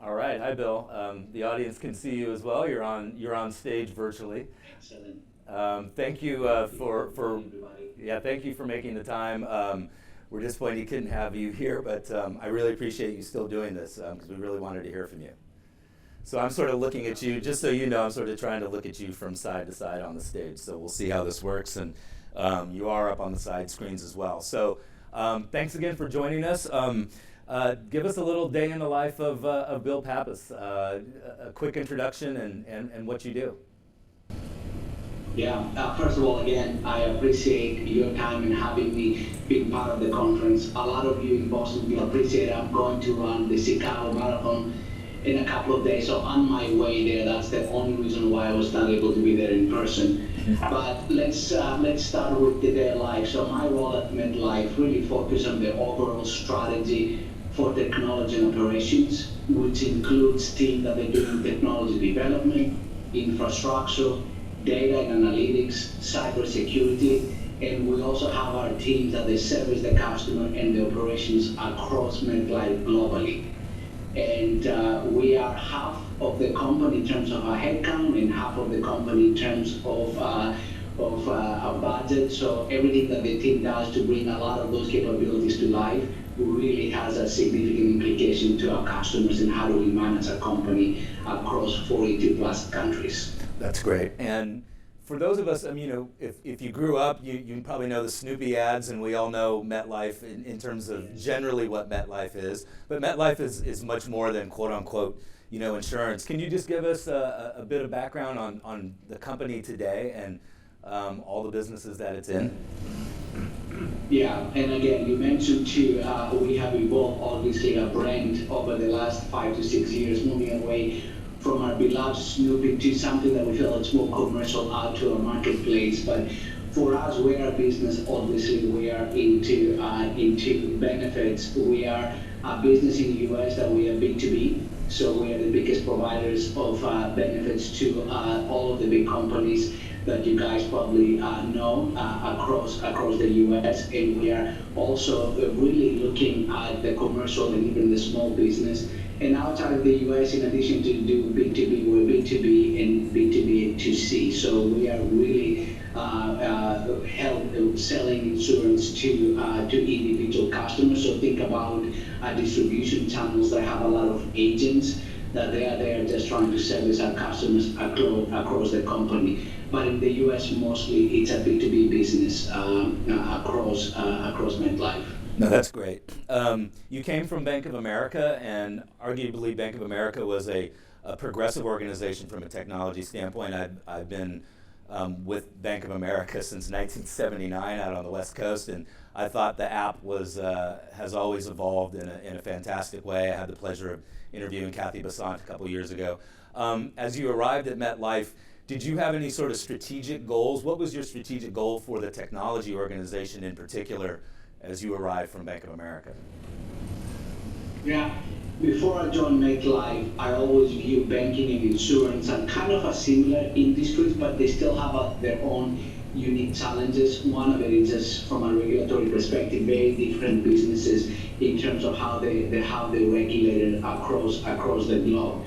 All right, hi Bill. The audience can see you as well. You're on stage virtually. Excellent. Thank you for Everybody. yeah, thank you for making the time. We're disappointed you couldn't have you here, but I really appreciate you still doing this because we really wanted to hear from you. So I'm sort of looking at you, just so you know, I'm sort of trying to look at you from side to side on the stage. So we'll see how this works, and you are up on the side screens as well. So thanks again for joining us. Give us a little day in the life of Bill Pappas, a quick introduction and what you do. Yeah, first of all, again, I appreciate your time and having me being part of the conference. A lot of you in Boston will appreciate it. I'm going to run the Chicago Marathon in a couple of days, so on my way there, that's the only reason why I was not able to be there in person. But let's start with the day of life. So my role at Metlife really focus on the overall strategy for technology and operations, which includes teams that are doing technology development, infrastructure, data and analytics, cybersecurity, and we also have our teams that they service the customer and the operations across Metlife globally. And we are half of the company in terms of our headcount and half of the company in terms of our budget. So everything that the team does to bring a lot of those capabilities to life really has a significant implication to our customers and how do we manage our company across 42 plus countries. That's great. And for those of us, if you grew up, you probably know the Snoopy ads, and we all know MetLife in terms of generally what MetLife is. But MetLife is much more than quote unquote, insurance. Can you just give us a bit of background on the company today and all the businesses that it's in? Yeah, and again, you mentioned too, we have evolved obviously our brand over the last 5 to 6 years, moving away from our beloved Snoopy to something that we feel it's more commercial out to our marketplace. But for us, we're a business, obviously we are into benefits. We are a business in the US that we are B2B. So we are the biggest providers of benefits to all of the big companies that you guys probably know across the US. And we are also really looking at the commercial and even the small business. And outside of the US, in addition to do B2B, we're B2B and B2B2C. So we are really selling insurance to individual customers. So think about distribution channels that have a lot of agents that they are there just trying to service our customers across the company. But in the US, mostly it's a B2B business across Metlife. No, that's great. You came from Bank of America, and arguably Bank of America was a progressive organization from a technology standpoint. I've been with Bank of America since 1979 out on the West Coast, and I thought the app has always evolved in a fantastic way. I had the pleasure of interviewing Kathy Bassant a couple years ago. As you arrived at MetLife, did you have any sort of strategic goals? What was your strategic goal for the technology organization in particular as you arrived from Bank of America? Yeah, before I joined MetLife, I always view banking and insurance as kind of a similar industries, but they still have their own unique challenges. One of it is just from a regulatory perspective, very different businesses in terms of how they regulated across the globe.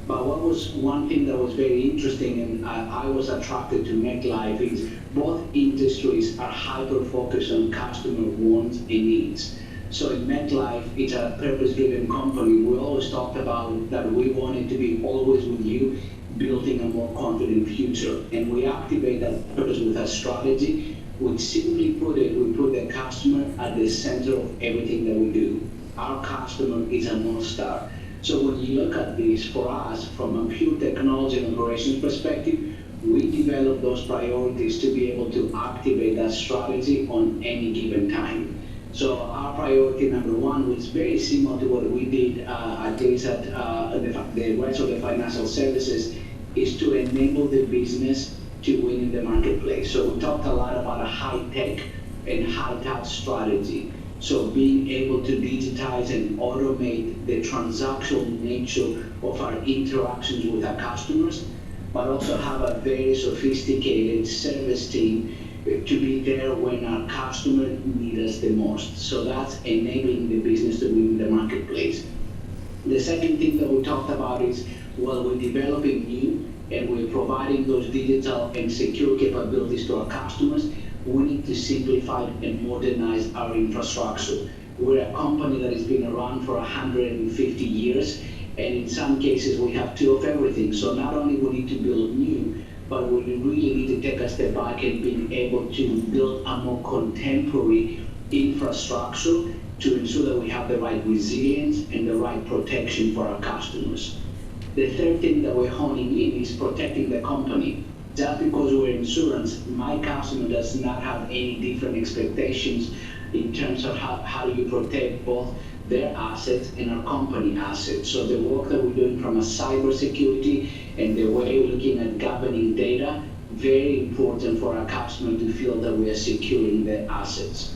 But what was one thing that was very interesting, and I was attracted to MetLife, is both industries are hyper-focused on customer wants and needs. So in MetLife, it's a purpose-driven company. We always talked about that we wanted to be always with you, building a more confident future. And we activate that purpose with a strategy, which simply put it, we put the customer at the center of everything that we do. Our customer is a North Star. So when you look at this, for us, from a pure technology and operations perspective, we develop those priorities to be able to activate that strategy on any given time. So our priority number one was very similar to what we did at least at the rest of the financial services, is to enable the business to win in the marketplace. So we talked a lot about a high-tech and high-touch strategy. So being able to digitize and automate the transactional nature of our interactions with our customers, but also have a very sophisticated service team to be there when our customer needs us the most. So that's enabling the business to win in the marketplace. The second thing that we talked about is, well, we're developing new and we're providing those digital and secure capabilities to our customers. We need to simplify and modernize our infrastructure. We're a company that has been around for 150 years, and in some cases we have two of everything. So not only we need to build new, but we really need to take a step back and being able to build a more contemporary infrastructure to ensure that we have the right resilience and the right protection for our customers. The third thing that we're honing in is protecting the company. Just because we're insurance, my customer does not have any different expectations in terms of how do you protect both their assets and our company assets. So the work that we're doing from a cybersecurity and the way we're looking at governing data, very important for our customer to feel that we are securing their assets.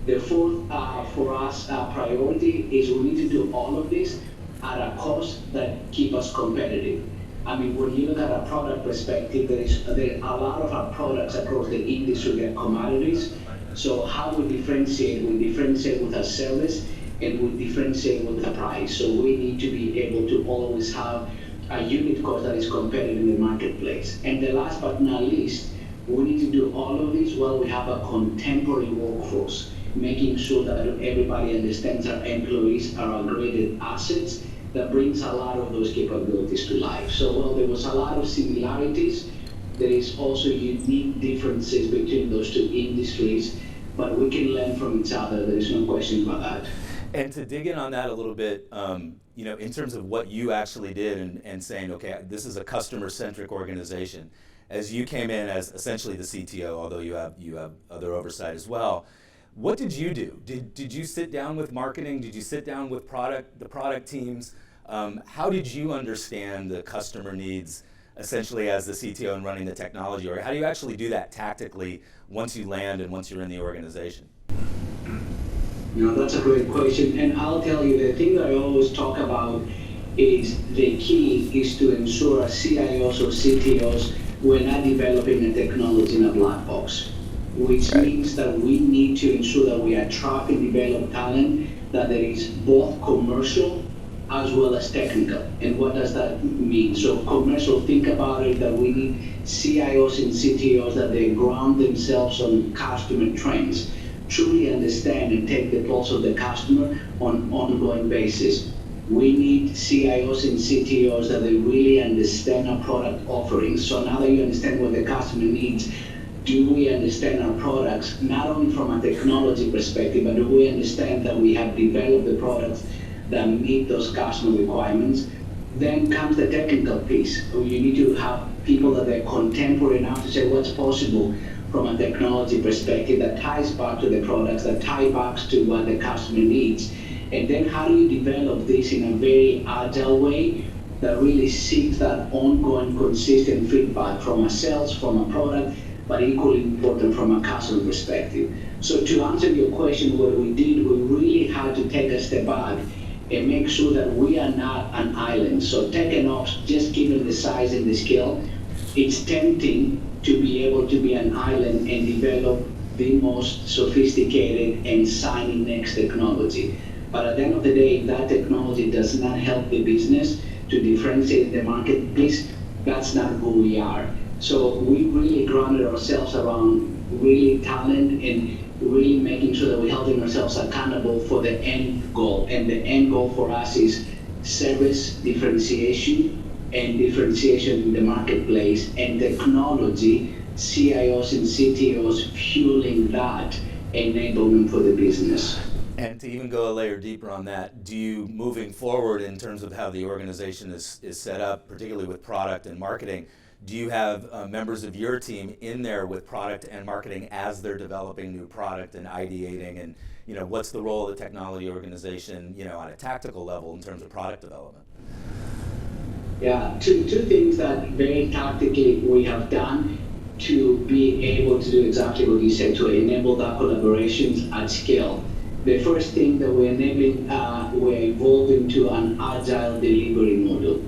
The fourth for us priority is we need to do all of this at a cost that keep us competitive. I mean, when you look at a product perspective, there are a lot of our products across the industry that are commodities. So how we differentiate with our service and we differentiate with the price. So we need to be able to always have a unit cost that is competitive in the marketplace. And the last but not least, we need to do all of this while we have a contemporary workforce, making sure that everybody understands our employees are our graded assets. That brings a lot of those capabilities to life. So while there was a lot of similarities, there is also unique differences between those two industries, but we can learn from each other. There is no question about that. And to dig in on that a little bit, in terms of what you actually did and saying, okay, this is a customer-centric organization. As you came in as essentially the CTO, although you have other oversight as well, what did you do? Did you sit down with marketing? Did you sit down with the product teams? How did you understand the customer needs essentially as the CTO and running the technology? Or how do you actually do that tactically once you land and once you're in the organization? That's a great question. And I'll tell you, the thing that I always talk about is the key is to ensure CIOs or CTOs we're not developing a technology in a black box, which means that we need to ensure that we attract and develop talent that there is both commercial as well as technical. And what does that mean? So commercial, think about it, that we need CIOs and CTOs that they ground themselves on customer trends, truly understand and take the pulse of the customer on an ongoing basis. We need CIOs and CTOs that they really understand our product offerings. So now that you understand what the customer needs, do we understand our products, not only from a technology perspective, but do we understand that we have developed the products that meet those customer requirements? Then comes the technical piece. You need to have people that are contemporary enough to say what's possible from a technology perspective that ties back to the products, that tie back to what the customer needs. And then how do you develop this in a very agile way that really seeks that ongoing, consistent feedback from a sales, from a product, but equally important from a customer perspective. So to answer your question, what we did, we really had to take a step back and make sure that we are not an island. So tech and ops, just given the size and the scale, it's tempting to be able to be an island and develop the most sophisticated and shiny next technology. But at the end of the day, if that technology does not help the business to differentiate the marketplace, that's not who we are. So we really grounded ourselves around really talent and really making sure that we're holding ourselves accountable for the end goal. And the end goal for us is service differentiation and differentiation in the marketplace, and technology, CIOs and CTOs fueling that enablement for the business. And to even go a layer deeper on that, do you, moving forward in terms of how the organization is set up, particularly with product and marketing, do you have members of your team in there with product and marketing as they're developing new product and ideating, and what's the role of the technology organization on a tactical level in terms of product development? Yeah, two things that very tactically we have done to be able to do exactly what you said, to enable that collaborations at scale. The first thing that we're enabling, we're evolving to an agile delivery model.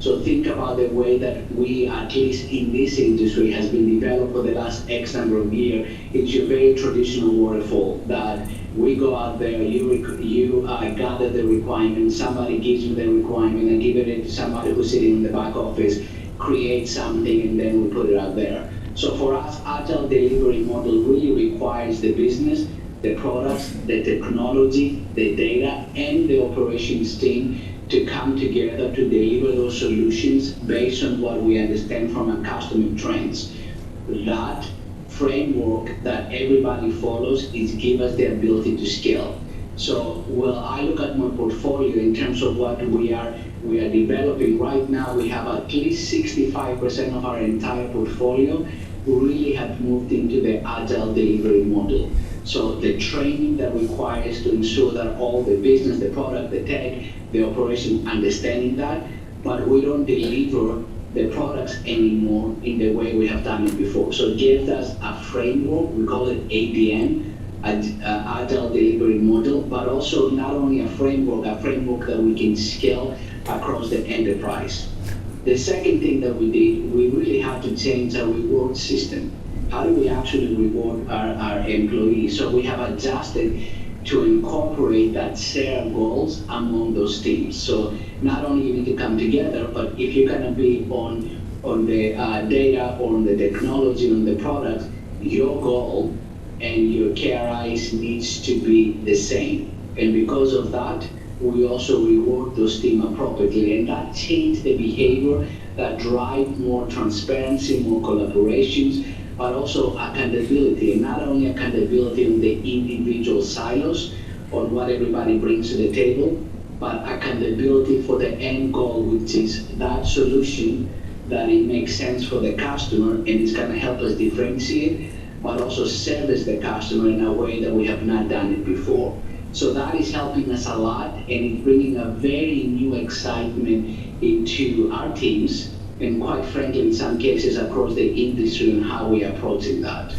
So think about the way that we, at least in this industry, has been developed for the last X number of years. It's your very traditional waterfall that We go out there, you gather the requirement, somebody gives you the requirement, and give it to somebody who's sitting in the back office, create something, and then we put it out there. So for us, agile delivery model really requires the business, the products, the technology, the data, and the operations team to come together to deliver those solutions based on what we understand from our customer trends. That framework that everybody follows is give us the ability to scale. So when I look at my portfolio in terms of what we are developing right now, we have at least 65% of our entire portfolio who really have moved into the agile delivery model. So the training that requires to ensure that all the business, the product, the tech, the operation understanding that, but we don't deliver the products anymore in the way we have done it before. So it gives us a framework, we call it ADM, Agile Delivery Model, but also not only a framework that we can scale across the enterprise. The second thing that we did, we really had to change our reward system. How do we actually reward our employees? So we have adjusted to incorporate that shared goals among those teams. So not only you need to come together, but if you're going to be on the data, or on the technology, on the product, your goal and your KRIs needs to be the same. And because of that, we also reward those teams appropriately, and that changed the behavior that drive more transparency, more collaborations, but also accountability, and not only accountability on the individual silos on what everybody brings to the table, but accountability for the end goal, which is that solution that it makes sense for the customer and it's going to help us differentiate, but also service the customer in a way that we have not done it before. So that is helping us a lot, and it's bringing a very new excitement into our teams, and quite frankly, in some cases across the industry, and how we are approaching that.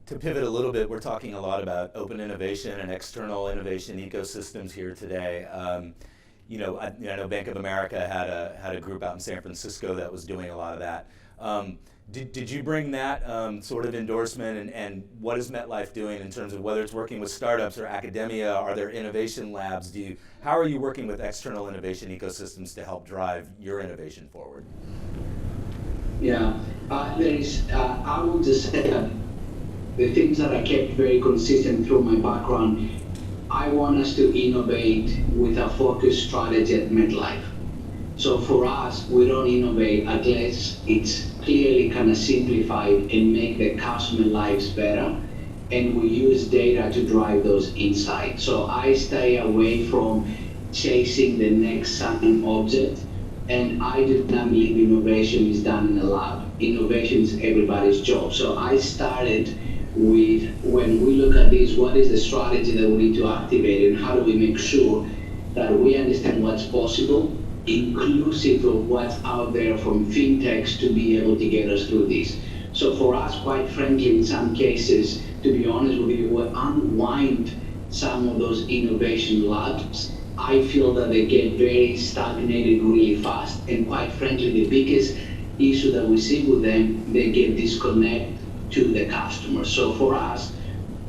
To pivot a little bit, we're talking a lot about open innovation and external innovation ecosystems here today. I know Bank of America had a group out in San Francisco that was doing a lot of that. Did you bring that sort of endorsement, and what is Metlife doing in terms of whether it's working with startups or academia? Are there innovation labs? How are you working with external innovation ecosystems to help drive your innovation forward? Yeah, I would just say that the things that I kept very consistent through my background, I want us to innovate with a focused strategy at Metlife. So for us, we don't innovate unless it's clearly kind of simplified and make the customer lives better, and we use data to drive those insights. So I stay away from chasing the next shiny object, and I do not believe innovation is done in a lab. Innovation is everybody's job. So I started with, when we look at this, what is the strategy that we need to activate, and how do we make sure that we understand what's possible, inclusive of what's out there from fintechs to be able to get us through this. So for us, quite frankly, in some cases, to be honest with you, we'll unwind some of those innovation labs. I feel that they get very stagnated really fast, and quite frankly, the biggest issue that we see with them, they get disconnected to the customer. So for us,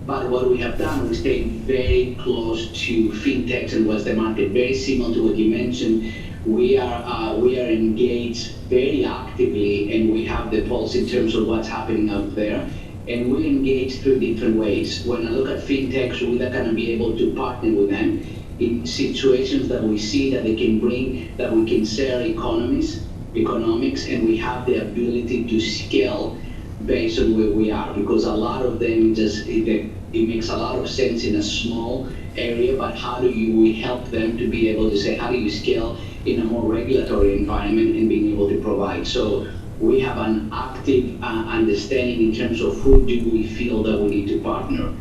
but what we have done, we stayed very close to fintechs and what's the market, very similar to what you mentioned. We are engaged very actively, and we have the pulse in terms of what's happening out there, and we engage through different ways. When I look at fintechs, we're going to be able to partner with them in situations that we see that they can bring, that we can share economics, and we have the ability to scale based on where we are, because a lot of them it makes a lot of sense in a small area, but how do we help them to be able to say, how do you scale in a more regulatory environment and being able to provide? So we have an active understanding in terms of who do we feel that we need to partner.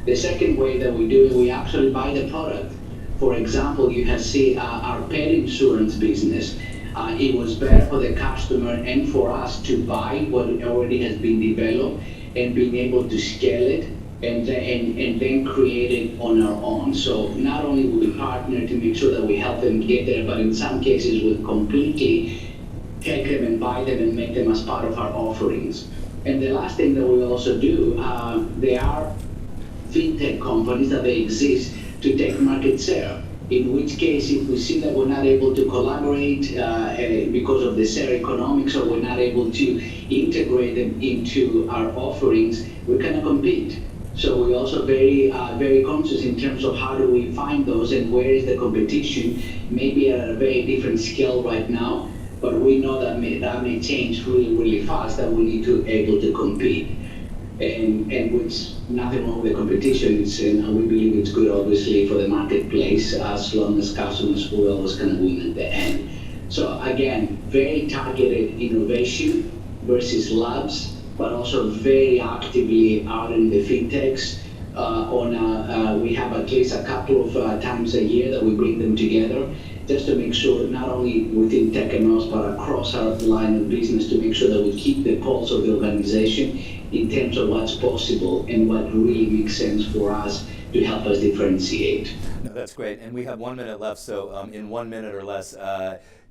The second way that we do it, we actually buy the product. For example, you have seen our pet insurance business. It was better for the customer and for us to buy what already has been developed and being able to scale it and then create it on our own. So not only will we partner to make sure that we help them get there, but in some cases we'll completely take them and buy them and make them as part of our offerings. And the last thing that we also do, there are fintech companies that they exist to take market share. In which case, if we see that we're not able to collaborate because of the share economics, or we're not able to integrate them into our offerings, we cannot compete. So we're also very conscious in terms of how do we find those and where is the competition, maybe at a very different scale right now, but we know that may change really fast, that we need to be able to compete. And which nothing wrong with the competition, and we believe it's good obviously for the marketplace, as long as customers will always kind of win at the end. So again, very targeted innovation versus labs, but also very actively out in the fintechs. We have at least a couple of times a year that we bring them together, just to make sure, not only within tech and ops, but across our line of business, to make sure that we keep the pulse of the organization in terms of what's possible and what really makes sense for us to help us differentiate. No, that's great. And we have 1 minute left, so in 1 minute or less,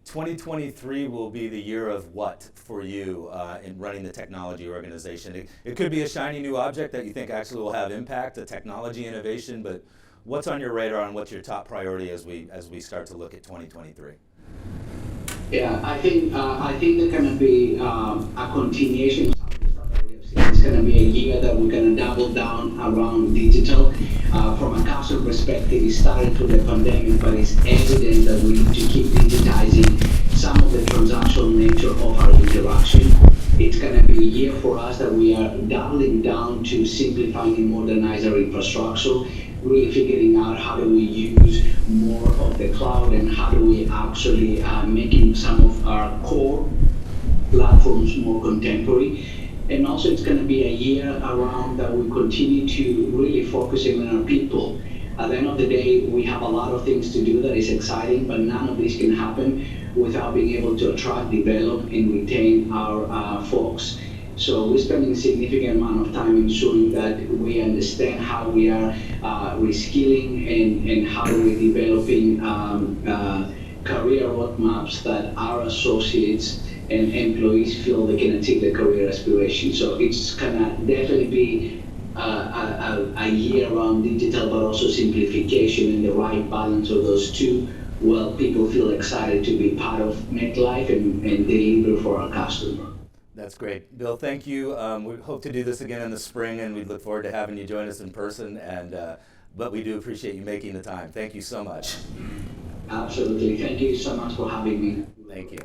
2023 will be the year of what for you in running the technology organization? It could be a shiny new object that you think actually will have impact, a technology innovation, but what's on your radar and what's your top priority as we start to look at 2023? Yeah, I think there's going to be a continuation. It's going to be a year that we're going to double down around digital. From a customer perspective, it started through the pandemic, but it's evident that we need to keep digitizing some of the transactional nature of our interaction. It's going to be a year for us that we are doubling down to simplifying and modernize our infrastructure, really figuring out how do we use more of the cloud and how do we actually making some of our core platforms more contemporary. And also it's going to be a year around that we continue to really focusing on our people. At the end of the day, we have a lot of things to do that is exciting, but none of this can happen without being able to attract, develop, and retain our folks. So we're spending a significant amount of time ensuring that we understand how we are reskilling and how we're developing career roadmaps that our associates and employees feel they can achieve their career aspirations. So it's gonna definitely be a year around digital, but also simplification and the right balance of those two. Well, people feel excited to be part of Metlife and deliver for our customer. That's great. Bill, thank you. We hope to do this again in the spring, and we look forward to having you join us in person. But we do appreciate you making the time. Thank you so much. Absolutely. Thank you so much for having me. Thank you.